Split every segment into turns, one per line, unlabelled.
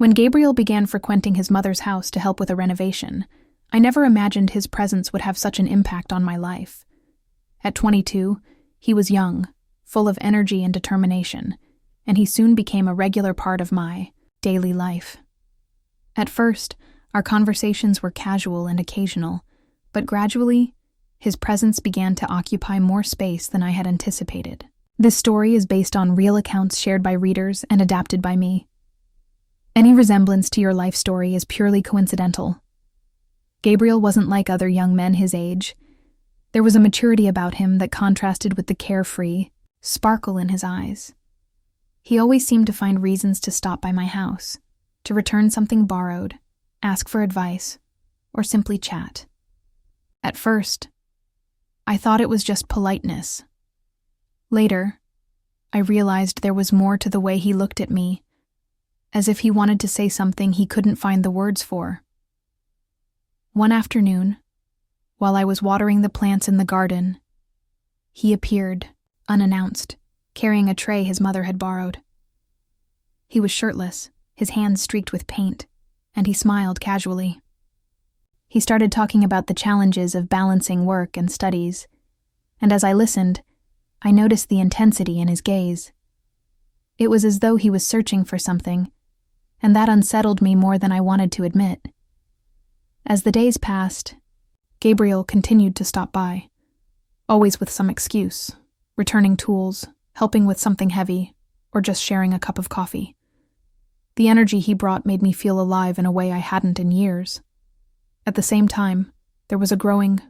When Gabriel began frequenting his mother's house to help with a renovation, I never imagined his presence would have such an impact on my life. At 22, he was young, full of energy and determination, and he soon became a regular part of my daily life. At first, our conversations were casual and occasional, but gradually, his presence began to occupy more space than I had anticipated. This story is based on real accounts shared by readers and adapted by me. Any resemblance to your life story is purely coincidental. Gabriel wasn't like other young men his age. There was a maturity about him that contrasted with the carefree sparkle in his eyes. He always seemed to find reasons to stop by my house, to return something borrowed, ask for advice, or simply chat. At first, I thought it was just politeness. Later, I realized there was more to the way he looked at me, as if he wanted to say something he couldn't find the words for. One afternoon, while I was watering the plants in the garden, he appeared, unannounced, carrying a tray his mother had borrowed. He was shirtless, his hands streaked with paint, and he smiled casually. He started talking about the challenges of balancing work and studies, and as I listened, I noticed the intensity in his gaze. It was as though he was searching for something, and that unsettled me more than I wanted to admit. As the days passed, Gabriel continued to stop by, always with some excuse, returning tools, helping with something heavy, or just sharing a cup of coffee. The energy he brought made me feel alive in a way I hadn't in years. At the same time, there was a growing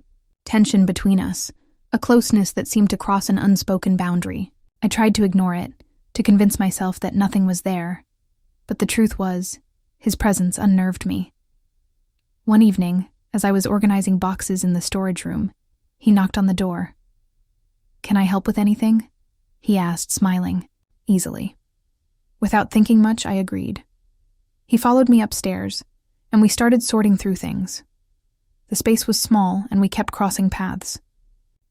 tension between us, a closeness that seemed to cross an unspoken boundary. I tried to ignore it, to convince myself that nothing was there, but the truth was, his presence unnerved me. One evening, as I was organizing boxes in the storage room, he knocked on the door. "Can I help with anything?" he asked, smiling, easily. Without thinking much, I agreed. He followed me upstairs, and we started sorting through things. The space was small, and we kept crossing paths.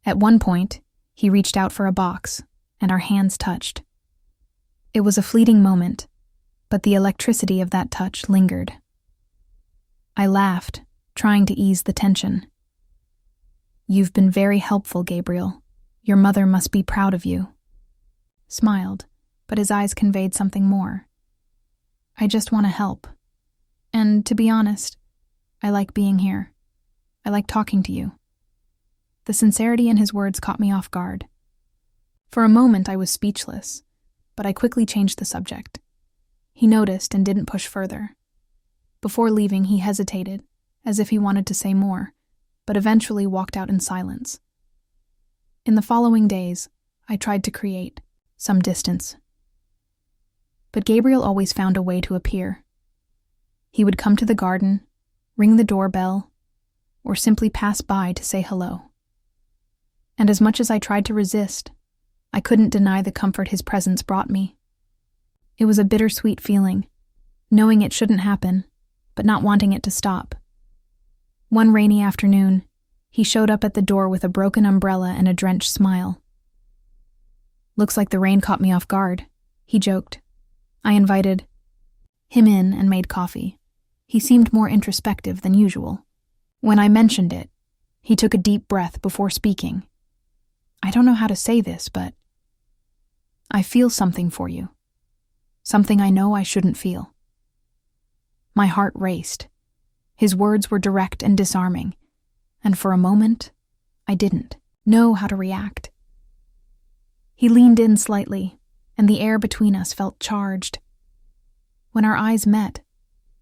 At one point, he reached out for a box, and our hands touched. It was a fleeting moment, but the electricity of that touch lingered. I laughed, trying to ease the tension. "You've been very helpful, Gabriel. Your mother must be proud of you." Smiled, but his eyes conveyed something more. "I just want to help. And to be honest, I like being here. I like talking to you." The sincerity in his words caught me off guard. For a moment, I was speechless, but I quickly changed the subject. He noticed and didn't push further. Before leaving, he hesitated, as if he wanted to say more, but eventually walked out in silence. In the following days, I tried to create some distance. But Gabriel always found a way to appear. He would come to the garden, ring the doorbell, or simply pass by to say hello. And as much as I tried to resist, I couldn't deny the comfort his presence brought me. It was a bittersweet feeling, knowing it shouldn't happen, but not wanting it to stop. One rainy afternoon, he showed up at the door with a broken umbrella and a drenched smile. "Looks like the rain caught me off guard," he joked. I invited him in and made coffee. He seemed more introspective than usual. When I mentioned it, he took a deep breath before speaking. "I don't know how to say this, but I feel something for you. Something I know I shouldn't feel." My heart raced. His words were direct and disarming, and for a moment, I didn't know how to react. He leaned in slightly, and the air between us felt charged. When our eyes met,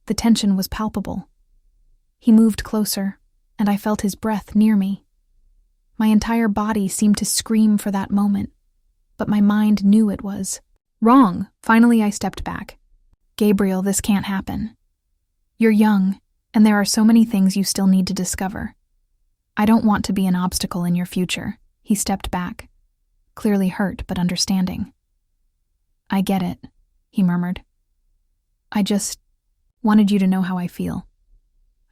the tension was palpable. He moved closer, and I felt his breath near me. My entire body seemed to scream for that moment, but my mind knew it was wrong. Finally, I stepped back. "Gabriel, this can't happen. You're young, and there are so many things you still need to discover. I don't want to be an obstacle in your future." He stepped back, clearly hurt but understanding. "I get it," he murmured. "I just wanted you to know how I feel.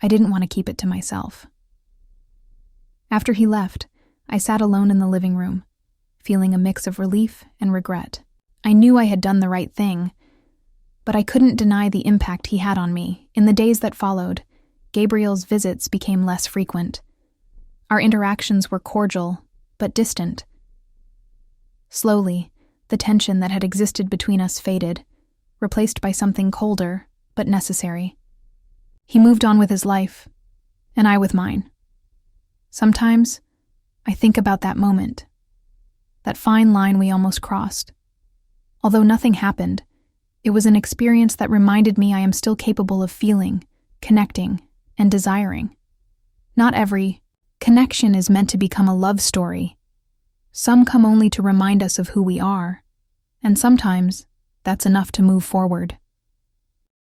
I didn't want to keep it to myself." After he left, I sat alone in the living room, feeling a mix of relief and regret. I knew I had done the right thing, but I couldn't deny the impact he had on me. In the days that followed, Gabriel's visits became less frequent. Our interactions were cordial, but distant. Slowly, the tension that had existed between us faded, replaced by something colder, but necessary. He moved on with his life, and I with mine. Sometimes, I think about that moment, that fine line we almost crossed. Although nothing happened, it was an experience that reminded me I am still capable of feeling, connecting, and desiring. Not every connection is meant to become a love story. Some come only to remind us of who we are, and sometimes that's enough to move forward.